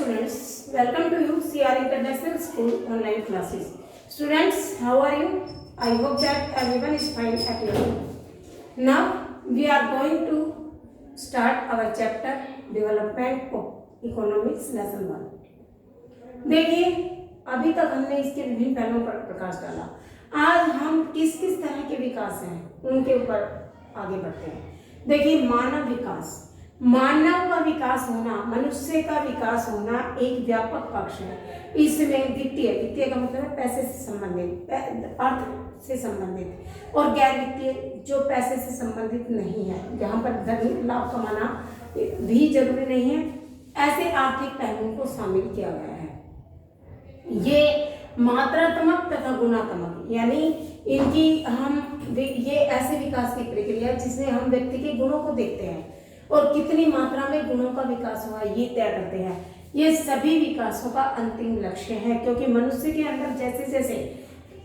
students, welcome to you CR International School online classes. Students, how are you? I hope that everyone is fine at your home. Now we are going to start our chapter Development of Economics lesson 1. देखिए, अभी तक हमने इसके विभिन्न पहलुओं पर प्रकाश डाला। आज हम किस किस तरह के विकास हैं उनके ऊपर आगे बढ़ते हैं। देखिए, मानव विकास, मानव का विकास होना, मनुष्य का विकास होना एक व्यापक पक्ष है। इसमें वित्तीय का मतलब है पैसे से संबंधित, अर्थ से संबंधित, और गैर वित्तीय जो पैसे से संबंधित नहीं है, जहाँ पर धन लाभ कमाना भी जरूरी नहीं है, ऐसे आर्थिक पहलुओं को शामिल किया गया है। ये मात्रात्मक तथा गुणात्मक, यानी इनकी ये ऐसे विकास की प्रक्रिया है जिसमें हम व्यक्ति के गुणों को देखते हैं और कितनी मात्रा में गुणों का विकास हुआ ये तय करते हैं। ये सभी विकासों का अंतिम लक्ष्य है, क्योंकि मनुष्य के अंदर जैसे जैसे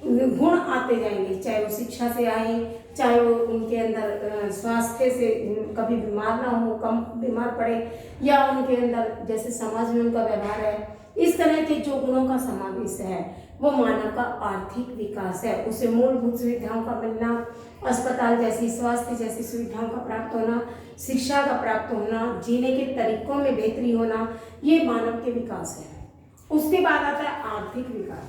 गुण आते जाएंगे, चाहे वो शिक्षा से आए, चाहे वो उनके अंदर स्वास्थ्य से कभी बीमार ना हो, कम बीमार पड़े, या उनके अंदर जैसे समाज में उनका व्यवहार है, इस तरह के जो गुणों का समावेश है वो मानव का आर्थिक विकास है। उसे मूलभूत सुविधाओं का मिलना, अस्पताल जैसी, स्वास्थ्य जैसी सुविधाओं का प्राप्त होना, शिक्षा का प्राप्त होना, जीने के तरीकों में बेहतरी होना, ये मानव के विकास है। उसके बाद आता है आर्थिक विकास।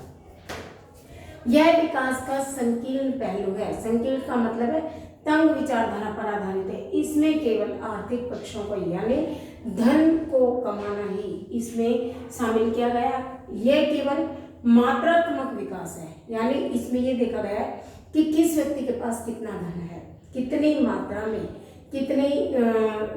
यह विकास का संकीर्ण पहलू है। संकीर्ण का मतलब है तंग विचारधारा पर आधारित है। इसमें केवल आर्थिक पक्षों को, यानी धन को कमाना ही इसमें शामिल किया गया। यह केवल मात्रात्मक विकास है, यानी इसमें यह देखा गया है कि किस व्यक्ति के पास कितना धन है, कितनी मात्रा में, कितनी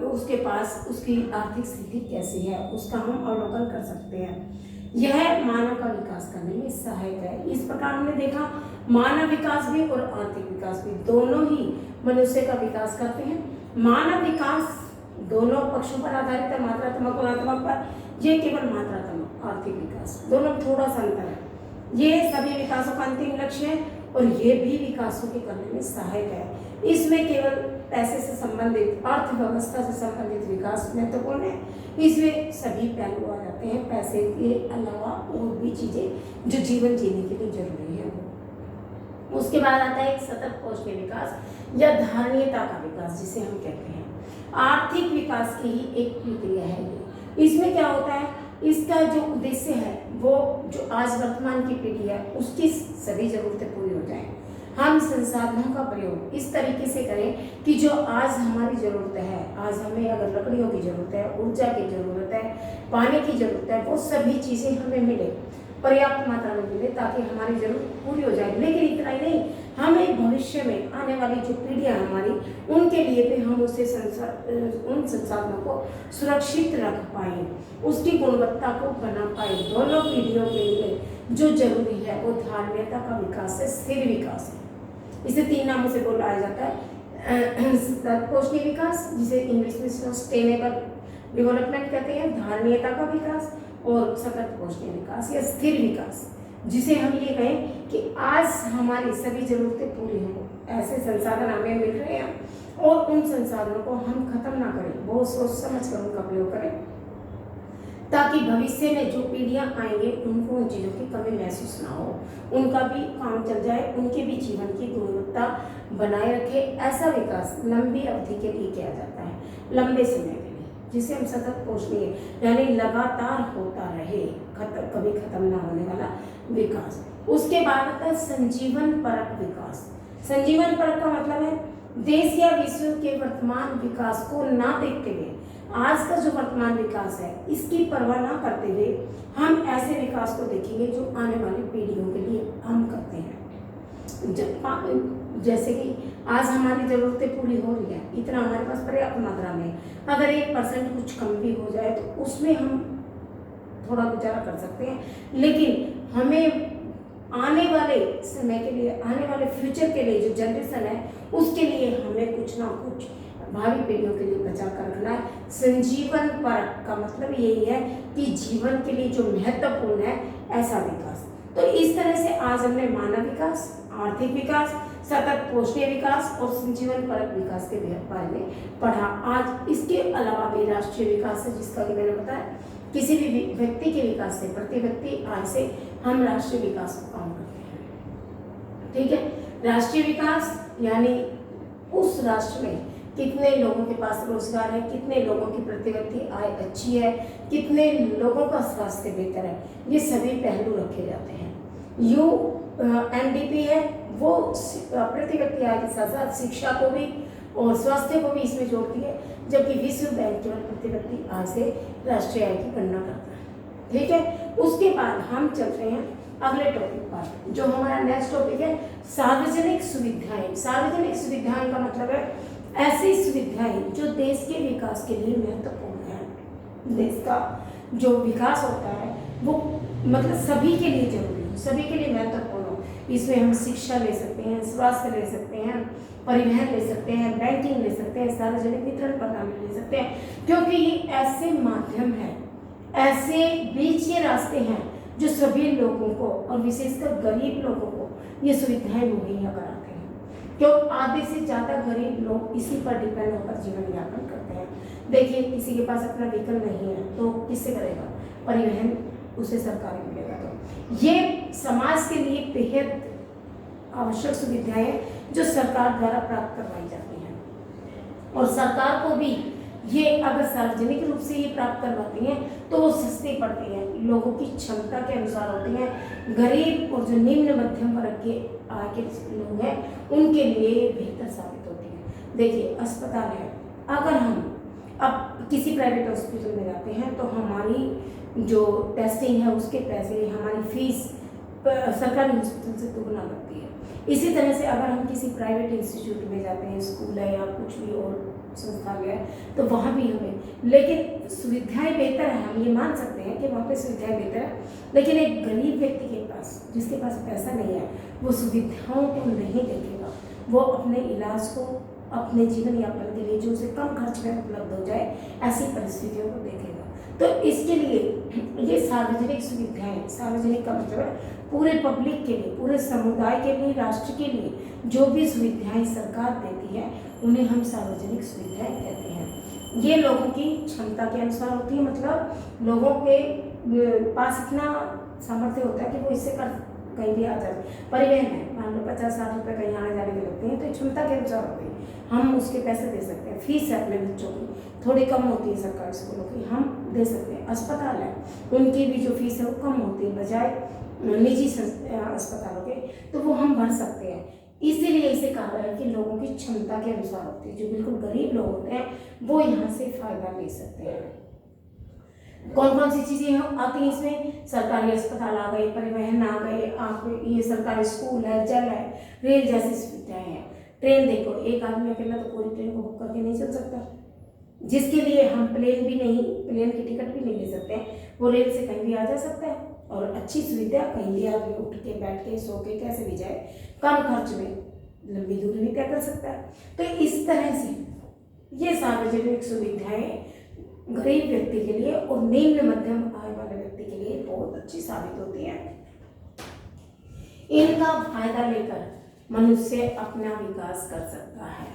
उसके पास, उसकी आर्थिक स्थिति कैसी है, उसका हम अवलोकन कर सकते हैं। यह मानव का विकास करने में सहायक है। इस प्रकार हमने देखा मानव विकास भी और आर्थिक विकास भी दोनों ही मनुष्य का विकास करते हैं। मानव विकास दोनों पक्षों पर आधारित है, मात्रात्मक गुणात्मक पर। यह केवल मात्रात्मक, आर्थिक विकास, दोनों थोड़ा सा अंतर है। ये सभी विकासों का अंतिम लक्ष्य है और ये भी विकासों के करने में सहायक है। इसमें केवल पैसे से संबंधित, अर्थव्यवस्था से संबंधित विकास महत्वपूर्ण है। इसमें सभी पहलू आ जाते हैं, पैसे के अलावा और भी चीजें जो जीवन जीने के लिए जरूरी है। उसके बाद आता है एक सतत पहुंचने विकास या धारणीयता का विकास, जिसे हम कहते हैं। आर्थिक विकास की ही एक प्रक्रिया है ये। इसमें क्या होता है, इसका जो उद्देश्य है वो जो आज वर्तमान की पीढ़ी है उसकी सभी जरूरतें पूरी हो जाएं। हम संसाधनों का प्रयोग इस तरीके से करें कि जो आज हमारी जरूरत है, आज हमें अगर लकड़ियों की जरूरत है, ऊर्जा की जरूरत है, पानी की जरूरत है, वो सभी चीजें हमें मिले, पर्याप्त मात्रा में मिले, ताकि हमारी जरूरत पूरी हो जाए। लेकिन इतना ही नहीं, हमें भविष्य में आने वाली जो पीढ़ियां हमारी, उनके लिए भी हम उन संसाधनों को सुरक्षित रख पाए, उसकी गुणवत्ता को बना पाए। दोनों पीढ़ियों के लिए जो जरूरी है वो धारणीयता का विकास है, स्थिर विकास है। इसे 3 नामों से बुलाया जाता है। पोषणीय विकास, जिसे इंग्लिश में सस्टेनेबल डेवलपमेंट कहते हैं, धारणीयता का विकास, और सतत पोषणीय विकास या स्थिर विकास, जिसे हम ये कहें कि आज हमारी सभी जरूरतें पूरी हों, ऐसे संसाधन हमें मिल रहे हैं और उन संसाधनों को हम खत्म ना करें, बहुत सोच समझ कर उनका प्रयोग करें, ताकि भविष्य में जो पीढ़ियां आएंगे उनको उन चीज़ों की कमी महसूस ना हो, उनका भी काम चल जाए, उनके भी जीवन की गुणवत्ता बनाए रखे। ऐसा विकास लंबी अवधि के लिए किया जाता है, लंबे समय के लिए, जिसे हम सतत पोषणीय, यानी लगातार होता रहे, कभी खत्म ना होने वाला विकास। उसके बाद आता है संजीवन परक विकास। संजीवन परक का मतलब है देश या विश्व के वर्तमान विकास को ना देखते हुए, आज का जो वर्तमान विकास है इसकी परवाह ना करते हुए हम ऐसे विकास को देखेंगे जो आने वाली पीढ़ियों के लिए हम करते हैं। जैसे कि आज हमारी जरूरतें पूरी हो रही है, इतना हमारे पास पर्याप्त मात्रा में, अगर 1% कुछ कम भी हो जाए तो उसमें हम थोड़ा गुजारा कर सकते हैं। लेकिन हमें आने वाले समय के लिए, आने वाले फ्यूचर के लिए, जो जनरेशन है उसके लिए हमें कुछ ना कुछ भावी पीढ़ियों के लिए बचा कर रखना है। संजीवन परक का मतलब यही है कि जीवन के लिए जो महत्वपूर्ण है ऐसा विकास। तो इस तरह से आज हमने मानव विकास, आर्थिक विकास, सतत पोषणीय विकास और संजीवन परक विकास के बारे में पढ़ा। आज इसके अलावा भी राष्ट्रीय विकास है, जिसका कि मैंने बताया किसी भी व्यक्ति के विकास से, प्रति व्यक्ति आय से हम राष्ट्रीय विकास को काम करते हैं। ठीक है, राष्ट्रीय विकास यानी उस राष्ट्र में कितने लोगों के पास रोजगार है, कितने लोगों की प्रति व्यक्ति आय अच्छी है, कितने लोगों का स्वास्थ्य बेहतर है, ये सभी पहलू रखे जाते हैं। UNDP है वो प्रति व्यक्ति आय के साथ साथ शिक्षा को भी और स्वास्थ्य को भी इसमें जोड़ती है, जबकि विश्व बैंक केवल प्रति व्यक्ति आय से राष्ट्रीय आय की गणना करता है। ठीक है, उसके बाद हम चलते हैं अगले टॉपिक पर, जो हमारा नेक्स्ट टॉपिक है सार्वजनिक सुविधाएं। सार्वजनिक सुविधाएं का मतलब है ऐसी सुविधाएं जो देश के विकास के लिए महत्वपूर्ण है। देश का जो विकास होता है वो मतलब सभी के लिए जरूरी हो, सभी के लिए महत्वपूर्ण हो। इसमें हम शिक्षा ले सकते हैं, स्वास्थ्य ले सकते हैं, परिवहन ले सकते हैं, बैंकिंग ले सकते हैं, सार्वजनिक वितरण प्रणाली ले सकते हैं, क्योंकि ये ऐसे माध्यम है, ऐसे बीच के रास्ते हैं जो सभी लोगों को और विशेषकर गरीब लोगों को ये सुविधाएं मुहैया कराते हैं। क्यों? आधे से ज़्यादा गरीब लोग इसी पर डिपेंड होकर जीवन यापन करते हैं। देखिए, किसी के पास अपना व्हीकल नहीं है तो किससे करेगा? परिवहन उसे सरकारी मिलेगा। तो ये समाज के लिए बेहद आवश्यक सुविधाएं जो सरकार द्वारा प्राप्त करवाई जाती हैं, और सरकार को भी ये अगर सार्वजनिक रूप से ये प्राप्त करवाती हैं तो वो सस्ती पड़ती हैं, लोगों की क्षमता के अनुसार होती हैं। गरीब और जो निम्न मध्यम वर्ग के आय के लोग हैं उनके लिए बेहतर साबित होती है। देखिए, अस्पताल है, अगर हम अब किसी प्राइवेट हॉस्पिटल में जाते हैं तो हमारी जो टेस्टिंग है उसके पैसे, हमारी फीस सरकारी हॉस्पिटल से दुगना लगती है। इसी तरह से अगर हम किसी प्राइवेट इंस्टीट्यूट में जाते हैं, स्कूल है या कुछ भी और संस्थान है, तो वहाँ भी हमें, लेकिन सुविधाएं बेहतर है, हम ये मान सकते हैं कि वहाँ पे सुविधाएं बेहतर है, लेकिन एक गरीब व्यक्ति के पास, जिसके पास पैसा नहीं है, वो सुविधाओं को नहीं देखेगा, वो अपने इलाज को, अपने जीवन यापन के लिए जो उसे कम खर्च में उपलब्ध हो जाए, ऐसी परिस्थितियों को देखेगा। तो इसके लिए ये सार्वजनिक सुविधाएं, सार्वजनिक का मतलब है पूरे पब्लिक के लिए, पूरे समुदाय के लिए, राष्ट्र के लिए जो भी सुविधाएं सरकार देती है उन्हें हम सार्वजनिक सुविधाएं कहते हैं। ये लोगों की क्षमता के अनुसार होती है, मतलब लोगों के पास इतना सामर्थ्य होता है कि वो इससे कहीं भी आ जाए। परिवहन है, मान लो 50-60 रुपये कहीं आने जाने के लगते हैं, तो क्षमता के अनुसार होती है, हम उसके पैसे दे सकते हैं। फीस है अपने बच्चों की थोड़ी कम होती है सरकारी स्कूलों की, हम दे सकते हैं। अस्पताल है, उनकी भी जो फीस है वो कम होती है बजाय निजी अस्पतालों के, तो वो हम भर सकते हैं। इसीलिए इसे कहा है कि लोगों की क्षमता के अनुसार होती है। जो बिल्कुल गरीब लोग होते हैं वो यहाँ से फायदा ले सकते हैं। कौन कौन सी चीजें आती हैं इसमें? सरकारी अस्पताल आ गए, परिवहन आ गए, आप ये सरकारी स्कूल है, जल है, रेल जैसी सुविधाएं हैं। ट्रेन देखो, एक आदमी अकेला तो पूरी ट्रेन को बुक करके नहीं चल सकता, जिसके लिए हम प्लेन की टिकट भी नहीं ले सकते हैं, वो रेल से कहीं भी आ जा सकता है। और अच्छी सुविधा, कहीं भी आदमी उठ के, बैठ के, सो के, कैसे भी जाए, कम खर्च में लंबी दूरी भी तय कर सकता है। तो इस तरह से ये सार्वजनिक सुविधाएं गरीब व्यक्ति के लिए और निम्न मध्यम आय वाले व्यक्ति के लिए बहुत अच्छी साबित होती है। इनका फायदा लेकर मनुष्य अपना विकास कर सकता है,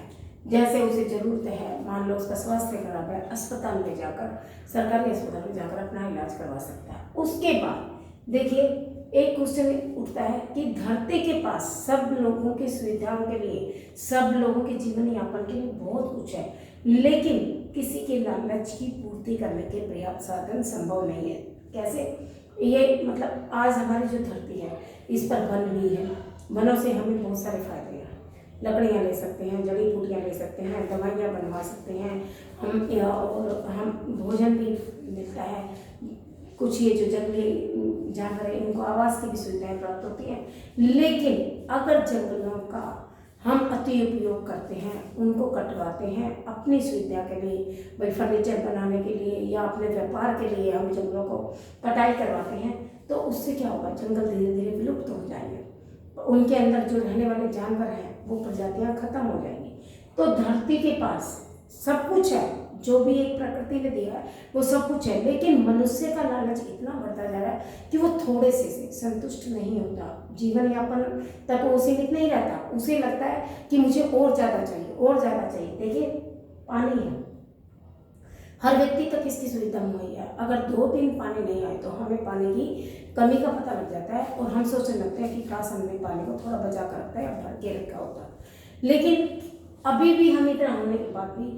जैसे उसे जरूरत है। मान लो उसका स्वास्थ्य खराब है, अस्पताल में जाकर, सरकारी अस्पताल में जाकर अपना इलाज करवा सकता है। उसके बाद देखिए, एक क्वेश्चन उठता है कि धरती के पास सब लोगों की सुविधाओं के लिए, सब लोगों के जीवन यापन के लिए बहुत कुछ है, लेकिन किसी के लालच की पूर्ति करने के पर्याप्त साधन संभव नहीं है। कैसे? ये मतलब आज हमारी जो धरती है इस पर वन भी है, वनों से हमें बहुत सारे फायदे हैं। लकड़ियाँ ले सकते हैं, जड़ी बूटियाँ ले सकते हैं, दवाइयाँ बनवा सकते हैं हम भोजन भी मिलता है। कुछ ये जो जंगली जानवर है इनको आवास की भी सुविधाएं प्राप्त होती हैं। लेकिन अगर जंगलों का हम अति उपयोग करते हैं, उनको कटवाते हैं अपनी सुविधा के लिए, भाई फर्नीचर बनाने के लिए या अपने व्यापार के लिए हम जंगलों को कटाई करवाते हैं, तो उससे क्या होगा? जंगल धीरे धीरे विलुप्त हो जाएंगे, उनके अंदर जो रहने वाले जानवर हैं वो प्रजातियां खत्म हो जाएंगी। तो धरती के पास सब कुछ है, जो भी एक प्रकृति ने दिया है वो सब कुछ है, लेकिन मनुष्य का लालच इतना बढ़ता जा रहा है कि वो थोड़े से संतुष्ट नहीं होता, जीवन यापन तक वो सीमित नहीं रहता। उसे लगता है कि मुझे और ज़्यादा चाहिए, और ज़्यादा चाहिए। देखिए, पानी है, हर व्यक्ति तक इसकी सुविधा मुहैया है। अगर 2 दिन पानी नहीं आए तो हमें पानी की कमी का पता लग जाता है और हम सोचने लगते हैं कि काश हमने पानी को थोड़ा बचा कर रखता है या भर के रखा होता। लेकिन अभी भी हम इतना होने के बाद भी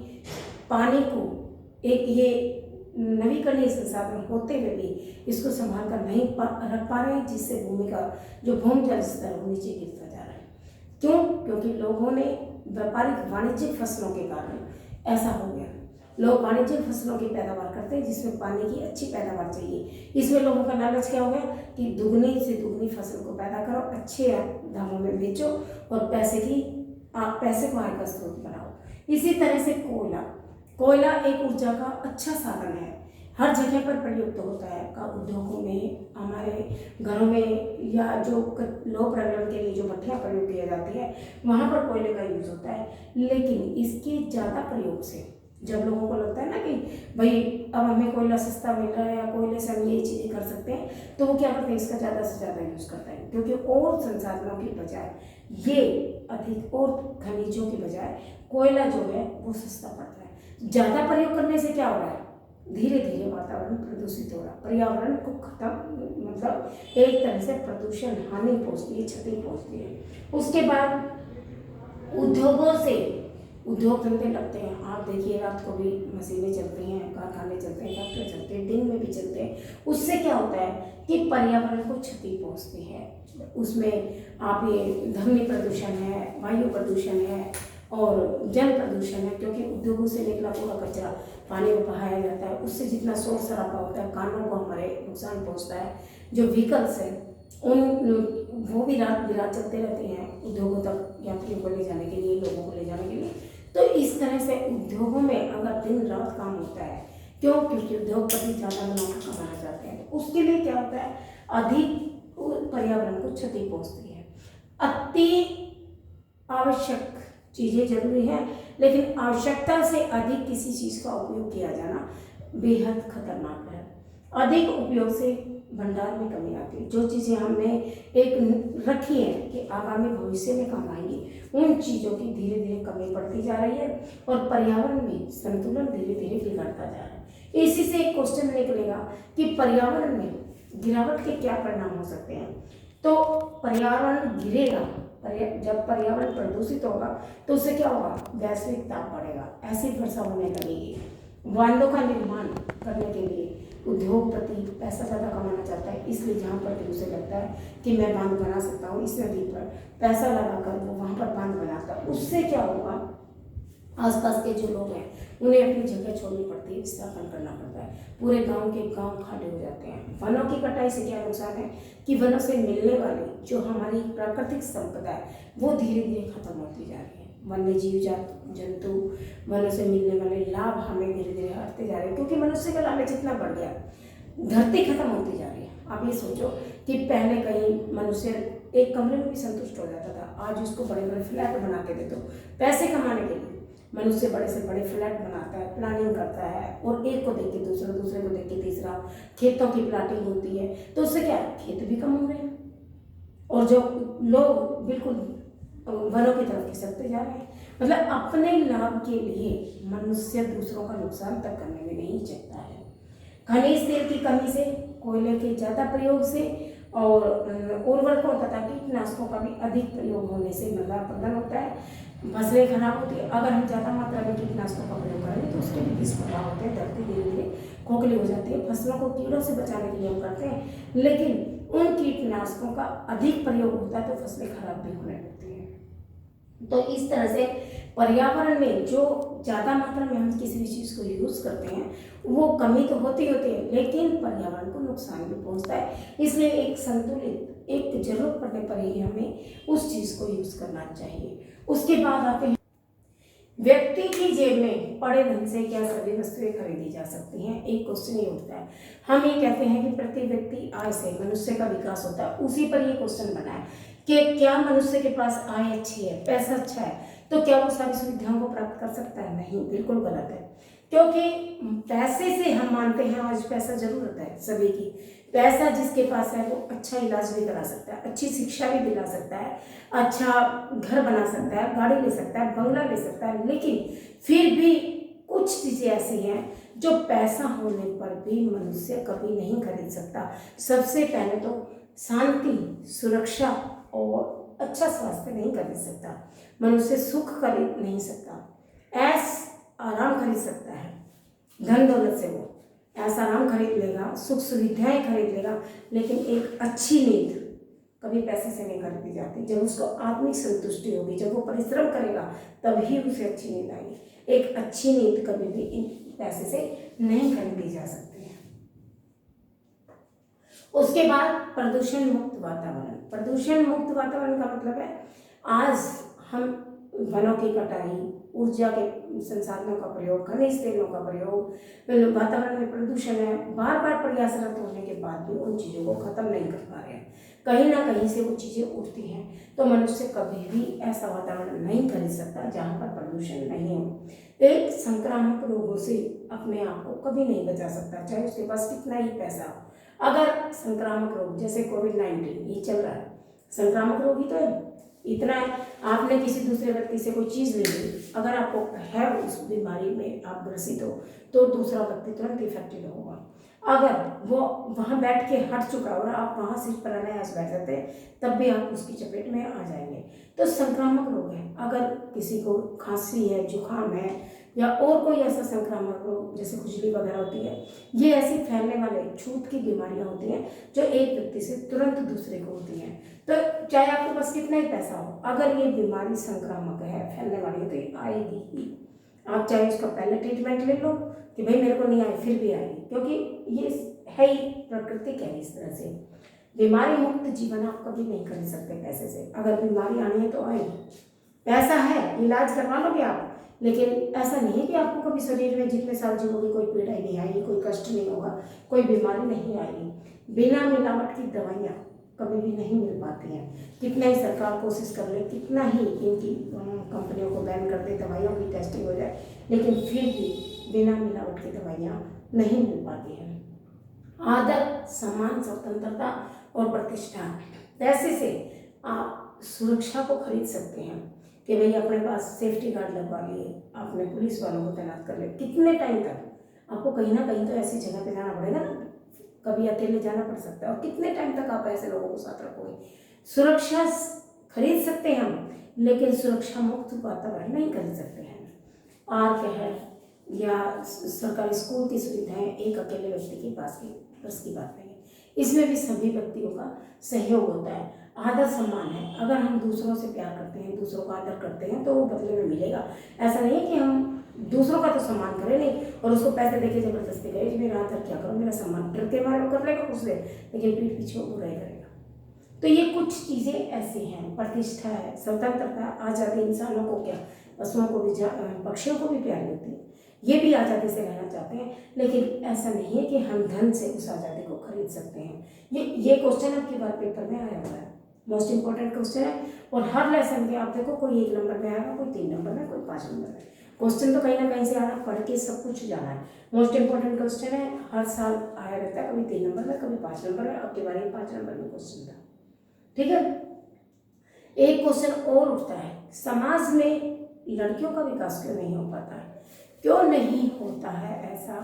पानी को एक ये नवीकरणीय संसाधन होते हुए भी इसको संभाल कर नहीं रख पा रहे हैं, जिससे भूमि का जो भूमजल स्तर वो नीचे गिरता जा रहा है। क्यों? क्योंकि लोगों ने व्यापारिक वाणिज्यिक फसलों के कारण ऐसा हो गया। लोग वाणिज्यिक फसलों की पैदावार करते हैं जिसमें पानी की अच्छी पैदावार चाहिए। इसमें लोगों का लालच क्या हो गया कि दुगनी से दुगनी फसल को पैदा करो, अच्छे दामों में बेचो और पैसे को आय का स्रोत बनाओ। इसी तरह से कोयला एक ऊर्जा का अच्छा साधन है, हर जगह पर प्रयुक्त होता है। का उद्योगों में, हमारे घरों में या जो लोह प्रज्वलन के लिए जो भट्टियाँ प्रयोग किया जाती है वहाँ पर कोयले का यूज होता है। लेकिन इसके ज़्यादा प्रयोग से जब लोगों को लगता है ना कि भाई अब हमें कोयला सस्ता मिल रहा है या कोयले से हम ये चीज़ें कर सकते हैं, तो वो क्या करते हैं, इसका ज़्यादा से ज़्यादा यूज़ करते हैं। क्योंकि और संसाधनों की बजाय ये अधिक और खनिजों की बजाय कोयला जो है वो सस्ता पड़ता है। ज़्यादा प्रयोग करने से क्या हो रहा है, धीरे धीरे वातावरण प्रदूषित हो रहा है, पर्यावरण को खत्म, मतलब एक तरह से प्रदूषण हानि पहुँचती है, क्षति पहुँचती है। उसके बाद उद्योगों से उद्योग धंधे लगते हैं। आप देखिए रात को भी मशीनें चलती हैं, कारखाने चलते हैं, फैक्ट्री चलते हैं, दिन में भी चलते हैं। उससे क्या होता है कि पर्यावरण को क्षति पहुँचती है। उसमें आप ये ध्वनि प्रदूषण है, वायु प्रदूषण है और जल प्रदूषण है, क्योंकि उद्योगों से निकला पूरा कचरा पानी में बहाया जाता है। उससे जितना शोर शराबा होता है, कानों को हमारे नुकसान पहुँचता है। जो व्हीकल्स है वो भी रात बिरात चलते रहते हैं उद्योगों तक यात्रियों को ले जाने के लिए, लोगों को ले जाने के लिए। तो इस तरह से उद्योगों में अगर दिन रात काम होता है, क्यों? क्योंकि उद्योगपति ज़्यादा मुनाफा कमाना चाहते हैं। तो उसके लिए क्या होता है, अधिक पर्यावरण को क्षति पहुँचती है। अति आवश्यक चीज़ें जरूरी हैं, लेकिन आवश्यकता से अधिक किसी चीज़ का उपयोग किया जाना बेहद खतरनाक है। अधिक उपयोग से भंडार में कमी आती है। जो चीज़ें हमने एक रखी है कि आगामी भविष्य में काम आएंगी, उन चीज़ों की धीरे धीरे कमी पड़ती जा रही है और पर्यावरण में संतुलन धीरे धीरे बिगड़ता जा रहा है। इसी से एक क्वेश्चन निकलेगा कि पर्यावरण में गिरावट के क्या परिणाम हो सकते हैं। तो पर्यावरण गिरेगा, जब पर्यावरण प्रदूषित होगा तो उससे क्या होगा, वैश्विक ताप बढ़ेगा, एसिड वर्षा होने लगेगी। बांधों का निर्माण करने के लिए उद्योगपति पैसा ज़्यादा कमाना चाहता है, इसलिए जहाँ पर भी उसे लगता है कि मैं बांध बना सकता हूँ, इस नदी पर पैसा लगाकर वो वहाँ पर बांध बनाता है। उससे क्या होगा, आसपास के जो लोग हैं उन्हें अपनी जगह छोड़नी पड़ती है, विस्थापन करना पड़ता है। पूरे गांव के गांव खाली हो जाते हैं। वनों की कटाई से क्या नुकसान है कि वनों से मिलने वाली जो हमारी प्राकृतिक संपदा है वो धीरे धीरे खत्म होती जा रही है। वन्य जीव जंतु, वनों से मिलने वाले लाभ हमें धीरे धीरे हटते जा रहे हैं, क्योंकि मनुष्य का लालच इतना बढ़ गया, धरती खत्म होती जा रही है। आप ये सोचो कि पहले कहीं मनुष्य एक कमरे में भी संतुष्ट हो जाता था, आज उसको बड़े बड़े फ्लैट बना के दे दो। पैसे कमाने के लिए मनुष्य बड़े से बड़े फ्लैट बनाता है, प्लानिंग करता है, और एक को देख के दूसरा, दूसरे को देख के तीसरा, खेतों की प्लाटिंग होती है। तो उससे क्या, खेत भी कम हो रहे हैं और जो लोग बिल्कुल वनों की तरफ खिसकते जा रहे हैं। मतलब अपने लाभ के लिए मनुष्य दूसरों का नुकसान तक करने में नहीं चलता है। खनिज तेल की कमी से, कोयले के ज़्यादा प्रयोग से और उर्वरकों तथा कीटनाशकों का भी अधिक प्रयोग होने से मृदा अपरदन होता है, फसलें खराब होती है। अगर हम ज़्यादा मात्रा में कीटनाशकों का प्रयोग करेंगे तो उसके भी दुष्प्रभाव होते हैं, धरती धीरे धीरे खोखली हो जाती है। फसलों को कीड़ों से बचाने के लिए हम करते हैं, लेकिन उन कीटनाशकों का अधिक प्रयोग होता है तो फसलें खराब भी होने लगती हैं। तो इस तरह से पर्यावरण में जो ज़्यादा मात्रा में हम किसी भी चीज़ को यूज़ करते हैं वो कमी तो होती है, लेकिन पर्यावरण को नुकसान भी पहुंचता है। इसलिए एक संतुलित, एक जरूरत पड़ने पर ही हमें उस चीज़ को यूज़ करना चाहिए। उसके बाद आते हैं व्यक्ति की जेब में पड़े धन से क्या सभी वस्तुएं खरीदी जा सकती हैं। एक क्वेश्चन ये उठता है, हम ये कहते हैं कि प्रति व्यक्ति आय से मनुष्य का विकास होता है, उसी पर ये क्वेश्चन बना है कि क्या मनुष्य के पास आय अच्छी है, पैसा अच्छा है, तो क्या वो सारी सुविधाओं को प्राप्त कर सकता है? नहीं, बिल्कुल गलत है। क्योंकि पैसे से हम मानते हैं आज पैसा जरूरत है सभी की। पैसा जिसके पास है वो अच्छा इलाज भी करा सकता है, अच्छी शिक्षा भी दिला सकता है, अच्छा घर बना सकता है, गाड़ी ले सकता है, बंगला ले सकता है, लेकिन फिर भी कुछ चीज़ें ऐसी हैं जो पैसा होने पर भी मनुष्य कभी नहीं खरीद सकता। सबसे पहले तो शांति, सुरक्षा और अच्छा स्वास्थ्य नहीं खरीद सकता। मनुष्य सुख खरीद नहीं सकता, ऐश आराम खरीद सकता है। धन दौलत से वो ऐसा आराम खरीद लेगा, सुख सुविधाएं खरीद लेगा, लेकिन एक अच्छी नींद कभी पैसे से नहीं खरीदी जाती। जब उसको आत्मिक संतुष्टि होगी, जब वो परिश्रम करेगा, तभी उसे अच्छी नींद आएगी। एक अच्छी नींद कभी भी इन पैसे से नहीं खरीदी जा सकती है। उसके बाद प्रदूषण मुक्त वातावरण। प्रदूषण मुक्त वातावरण का मतलब है आज हम वनों की कटाई, ऊर्जा के संसाधनों का प्रयोग, खनिज तेलों का प्रयोग, वातावरण में प्रदूषण है, बार बार प्रयासरत होने के बाद भी उन चीज़ों को खत्म नहीं कर पा रहे हैं। कहीं ना कहीं से वो चीज़ें उठती हैं। तो मनुष्य कभी भी ऐसा वातावरण नहीं खरीद सकता जहाँ पर प्रदूषण नहीं हो। एक संक्रामक रोगों से अपने आप को कभी नहीं बचा सकता, चाहे उसके पास कितना ही पैसा हो। अगर संक्रामक रोग जैसे कोविड-19 ये चल रहा है, संक्रामक रोग ही तो है, इतना है। आपने किसी दूसरे व्यक्ति से कोई चीज़ ले ली, अगर आपको है उस बीमारी में आप ग्रसित हो, तो दूसरा व्यक्ति तुरंत इफेक्टेड होगा। अगर वो वहाँ बैठ के हट चुका और आप वहाँ सीट पर अनायास बैठ जाते हैं, तब भी आप उसकी चपेट में आ जाएंगे। तो संक्रामक रोग है। अगर किसी को खांसी है, जुकाम है या और कोई ऐसा संक्रामक रोग जैसे खुजली वगैरह होती है, ये ऐसी फैलने वाले छूत की बीमारियां होती हैं जो एक व्यक्ति से तुरंत दूसरे को होती हैं। तो चाहे आपके पास कितना ही पैसा हो, अगर ये बीमारी संक्रामक है, फैलने वाली है, तो ये आएगी ही। आप चाहे उसका पहले ट्रीटमेंट ले लो कि भाई मेरे को नहीं आए, फिर भी आएगी, क्योंकि ये है ही, प्राकृतिक है इस तरह से। बीमारी मुक्त जीवन आप कभी नहीं खरीद सकते पैसे से। अगर बीमारी आनी है तो आएगी, पैसा है, इलाज करवा लोगे आप, लेकिन ऐसा नहीं है कि आपको कभी शरीर में जितने साल जीवोगे कोई पीड़ा ही नहीं आएगी, कोई कष्ट नहीं होगा, कोई बीमारी नहीं आएगी। बिना मिलावट की दवाइयाँ कभी भी नहीं मिल पाती हैं। कितना ही सरकार कोशिश कर ले, कितना ही इनकी कंपनियों को बैन कर दे, दवाइयों की टेस्टिंग हो जाए, लेकिन फिर भी बिना मिलावट की दवाइयाँ नहीं मिल पाती हैं। आदर, सम्मान, स्वतंत्रता और प्रतिष्ठा, पैसे से आप सुरक्षा को खरीद सकते हैं कि भाई अपने पास सेफ्टी गार्ड लगवा लिए, आपने पुलिस वालों को तैनात कर लिया। कितने टाइम तक आपको कहीं ना कहीं तो ऐसी जगह पे जाना पड़ेगा ना, कभी अकेले जाना पड़ सकता है, और कितने टाइम तक आप ऐसे लोगों को साथ रखोगे। सुरक्षा खरीद सकते हैं हम, लेकिन सुरक्षा मुक्त वातावरण नहीं खरीद सकते हैं। पार्क है या सरकारी स्कूल की सुविधाएं एक अकेले व्यक्ति के पास की बस की बात नहीं है। इसमें भी सभी व्यक्तियों का सहयोग होता है। आदर सम्मान है, अगर हम दूसरों से प्यार करते हैं, दूसरों का आदर करते हैं, तो वो बदले में मिलेगा। ऐसा नहीं है कि हम दूसरों का तो सम्मान करें नहीं और उसको पैसे देके जबरदस्ती करें, मेरा आदर क्या करो, मेरा सम्मान, डर के मारे वो कर लेगा कुछ देर, लेकिन पीठ पीछे वो बुराई करेगा। तो ये कुछ चीज़ें ऐसी हैं। प्रतिष्ठा है, स्वतंत्रता, आज़ादी, इंसानों को क्या, पशुओं को भी, पक्षियों को भी प्यारी होती है, ये भी आज़ादी से रहना चाहते हैं, लेकिन ऐसा नहीं है कि हम धन से उस आज़ादी को खरीद सकते हैं। ये क्वेश्चन आपके बार पेपर में आया हुआ है, मोस्ट इंपॉर्टेंट क्वेश्चन है, और हर लेसन के आप देखो कोई 1 नंबर में आएगा, कोई 3 नंबर में, कोई 5 नंबर में। क्वेश्चन तो कहीं ना कहीं से आ रहा, पढ़ के सब कुछ जाना है। मोस्ट इंपॉर्टेंट क्वेश्चन है, हर साल आया रहता है, कभी 3 नंबर में, कभी 5 नंबर में। अब के बारे में 5 नंबर में क्वेश्चन था, ठीक है। एक क्वेश्चन और उठता है, समाज में लड़कियों का विकास क्यों नहीं हो पाता है? क्यों नहीं होता है ऐसा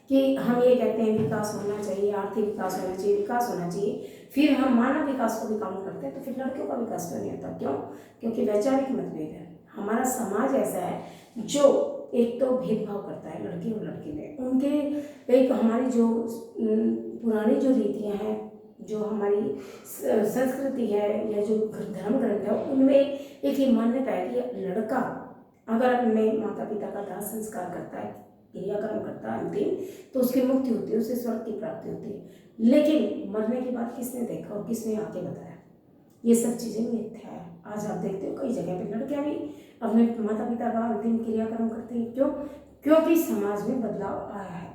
कि हम ये कहते हैं विकास होना चाहिए, आर्थिक विकास होना चाहिए, विकास होना चाहिए, फिर हम मानव विकास को भी काउंट करते हैं, तो फिर लड़कियों का विकास क्यों नहीं होता? क्यों? क्योंकि वैचारिक मतभेद है। हमारा समाज ऐसा है जो एक तो भेदभाव करता है लड़की और लड़की में। उनके एक हमारी जो पुरानी जो रीतियाँ हैं, जो हमारी संस्कृति है या जो धर्म ग्रंथ है, उनमें एक ही मान्यता है कि लड़का अगर अपने माता पिता का दाह संस्कार करता है, क्रियाक्रम करता है अंतिम, तो उसकी मुक्ति होती है, उसे स्वर्ग की प्राप्ति होती है। लेकिन मरने के बाद किसने देखा और किसने आके बताया? ये सब चीज़ें मिथ्या है। आज आप देखते हो कई जगह पे लड़कियां भी अपने माता पिता का अंतिम क्रियाक्रम करती हैं। क्यों? क्योंकि समाज में बदलाव आया है,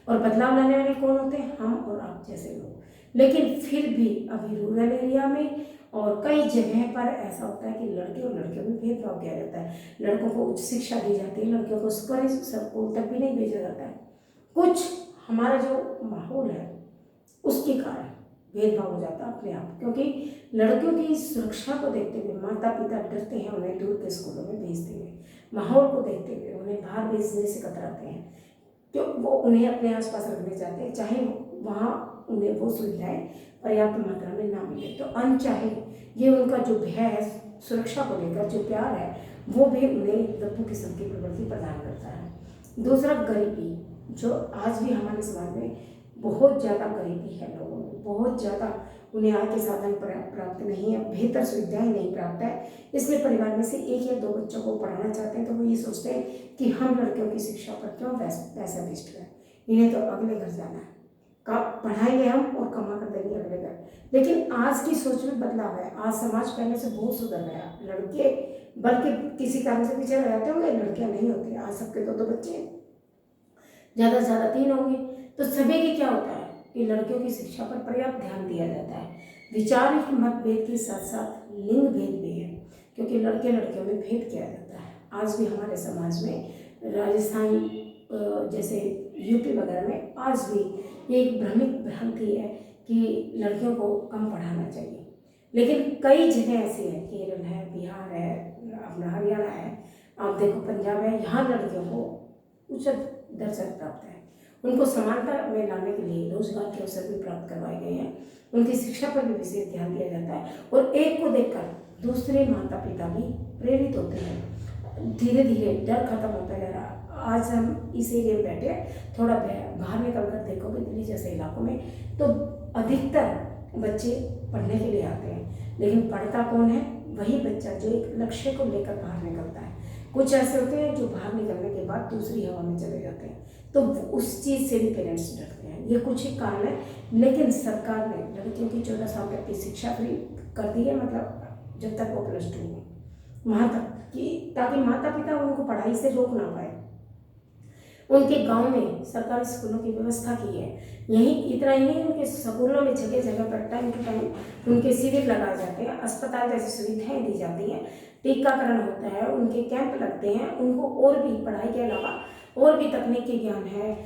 और बदलाव लाने वाले कौन होते हैं? हम और आप जैसे लोग। लेकिन फिर भी अभी रूरल एरिया में और कई जगह पर ऐसा होता है कि लड़के और लड़कियों में भेदभाव किया जाता है। लड़कों को उच्च शिक्षा दी जाती है, लड़कियों को स्कूल तक भी नहीं भेजा जाता है। कुछ हमारा जो माहौल है उसके कारण भेदभाव हो जाता है अपने आप, क्योंकि लड़कियों की सुरक्षा को देखते हुए माता पिता डरते हैं उन्हें दूर के स्कूलों में भेजते हुए, माहौल को देखते हुए उन्हें बाहर भेजने से कतराते हैं। जो वो उन्हें अपने आसपास रखने चाहते हैं, चाहे वहाँ उन्हें वो सुविधाएं पर्याप्त मात्रा में ना मिले। तो अनचाहे ये उनका जो भय है सुरक्षा को लेकर, जो प्यार है, वो भी उन्हें गप्पू किस्म की प्रवृत्ति प्रदान करता है। दूसरा, गरीबी, जो आज भी हमारे समाज में बहुत ज़्यादा गरीबी है, लोगों में बहुत ज़्यादा उन्हें आय के साधन प्राप्त नहीं है, बेहतर सुविधाएं नहीं प्राप्त है, इसलिए परिवार में से एक या दो बच्चों को पढ़ाना चाहते हैं तो वो ये सोचते हैं कि हम लड़कियों की शिक्षा पर क्यों पैसा वेस्ट करें, इन्हें तो अगले घर जाना है, पढ़ाएंगे हम और कमा कर देंगे अगले घर। लेकिन आज की सोच में बदलाव है, आज समाज पहले से बहुत सुधर गया। लड़के बल्कि किसी कारण से पीछे रह जाते होंगे, लड़कियां नहीं होती, आज सबके दो बच्चे, ज़्यादा से ज़्यादा 3 होंगे। तो सभी की क्या होता है कि लड़कियों की शिक्षा पर पर्याप्त ध्यान दिया जाता है। विचारिक मतभेद के साथ साथ लिंग भेद भी है, क्योंकि लड़के लड़कियों में भेद किया जाता है। आज भी हमारे समाज में, राजस्थान जैसे यूपी वगैरह में आज भी एक भ्रांति है कि लड़कियों को कम पढ़ाना चाहिए। लेकिन कई जगह ऐसी है, केरल है, बिहार है, अपना हरियाणा है, आप देखो पंजाब है, यहाँ लड़कियों को उच्च दर्जा प्राप्त है। उनको समानता में लाने के लिए रोजगार के अवसर भी प्राप्त करवाए गए हैं, उनकी शिक्षा पर भी विशेष ध्यान दिया जाता है और एक को देखकर दूसरे माता पिता भी प्रेरित होते हैं। धीरे धीरे डर खत्म होता जा रहा। आज हम इस एरिया में बैठे हैं, थोड़ा बाहर निकल कर देखोगे दिल्ली जैसे इलाकों में तो अधिकतर बच्चे पढ़ने के लिए आते हैं, लेकिन पढ़ता कौन है? वही बच्चा जो एक लक्ष्य को लेकर बाहर निकलता है। कुछ ऐसे होते हैं जो बाहर निकलने के बाद दूसरी हवा में चले जाते हैं, तो उस चीज़ से भी पेरेंट्स डरते हैं। ये कुछ ही कारण है, लेकिन सरकार ने लड़कियों की 14 साल तक की शिक्षा फ्री कर दी है, मतलब जब तक वो +2 हो वहाँ तक, कि ताकि माता पिता उनको पढ़ाई से रोक ना पाए। उनके गांव में सरकारी स्कूलों की व्यवस्था की है। यही इतना ही नहीं, उनके स्कूलों में जगह जगह पर टाइम टू टाइम उनके शिविर लगाए जाते हैं, अस्पताल जैसी सुविधाएं दी जाती हैं, टीकाकरण होता है, उनके कैंप लगते हैं, उनको और भी पढ़ाई के अलावा और भी तकनीकी ज्ञान है।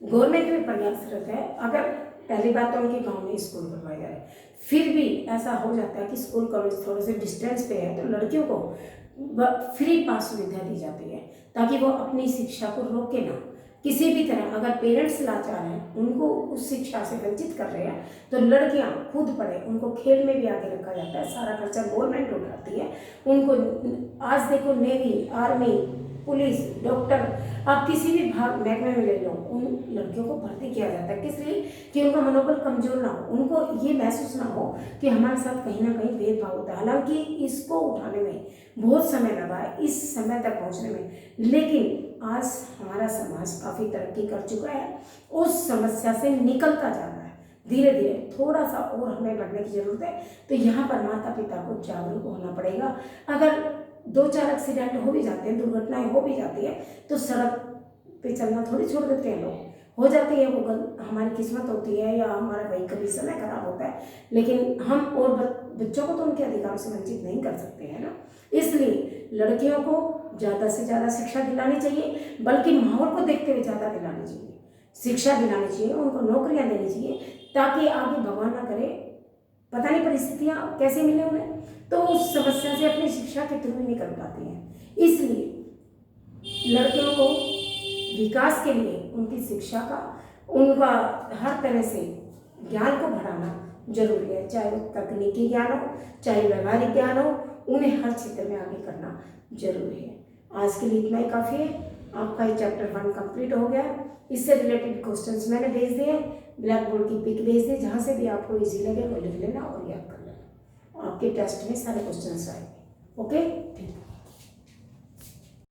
गवर्नमेंट भी प्रयासरत है। अगर पहली बात तो उनके गांव में स्कूल बनवाए जा रहे हैं, फिर भी ऐसा हो जाता है कि स्कूल कॉलेज थोड़े से डिस्टेंस पे है, तो लड़कियों को फ्री पास सुविधा दी जाती है ताकि वो अपनी शिक्षा को रोके ना किसी भी तरह। अगर पेरेंट्स लाचार हैं, उनको उस शिक्षा से वंचित कर रहे हैं, तो लड़कियां खुद पढ़े, उनको खेल में भी आगे रखा जाता है, सारा खर्चा गवर्नमेंट उठाती है उनको। आज देखो नेवी, आर्मी, पुलिस, डॉक्टर, आप किसी भी भाग महकमे में ले लो, उन लड़कियों को भर्ती किया जाता है। किस लिए? कि उनका मनोबल कमजोर ना हो, उनको ये महसूस ना हो कि हमारे साथ कहीं ना कहीं भेदभाव होता है। हालांकि इसको उठाने में बहुत समय लगा है, इस समय तक पहुंचने में, लेकिन आज हमारा समाज काफ़ी तरक्की कर चुका है, उस समस्या से निकलता जा रहा है धीरे धीरे। थोड़ा सा और हमें बढ़ने की ज़रूरत है। तो यहाँ पर माता पिता को जागरूक होना पड़ेगा। अगर 2-4 एक्सीडेंट हो भी जाते हैं, दुर्घटनाएं हो भी जाती है, तो सड़क पे चलना थोड़ी छोड़ देते हैं लोग, हो जाती है वो हमारी किस्मत होती है या हमारा वही कभी समय खराब होता है, लेकिन हम और बच्चों को तो उनके अधिकार से वंचित नहीं कर सकते हैं ना। इसलिए लड़कियों को ज़्यादा से ज़्यादा शिक्षा दिलानी चाहिए, बल्कि माहौल को देखते हुए ज़्यादा दिलानी चाहिए, शिक्षा दिलानी चाहिए, उनको नौकरियाँ देनी चाहिए, ताकि आगे भगवान ना करे पता नहीं परिस्थितियाँ कैसे मिले उन्हें, तो उस समस्या से अपनी शिक्षा के थ्रू ही निकल पाती हैं। इसलिए लड़कियों को विकास के लिए उनकी शिक्षा का, उनका हर तरह से ज्ञान को बढ़ाना जरूरी है, चाहे वो तकनीकी ज्ञान हो, चाहे व्यवहारिक ज्ञान हो, उन्हें हर क्षेत्र में आगे करना जरूरी है। आज के लिए इतना ही काफ़ी है। आपका ये चैप्टर 1 कंप्लीट हो गया। इससे रिलेटेड क्वेश्चंस मैंने भेज दिए, ब्लैक बोर्ड की पिक भेज दी, जहाँ से भी आपको इजी लगे वो लिख लेना और याद कर लेना। आपके टेस्ट में सारे क्वेश्चंस आएंगे। ओके, ठीक है।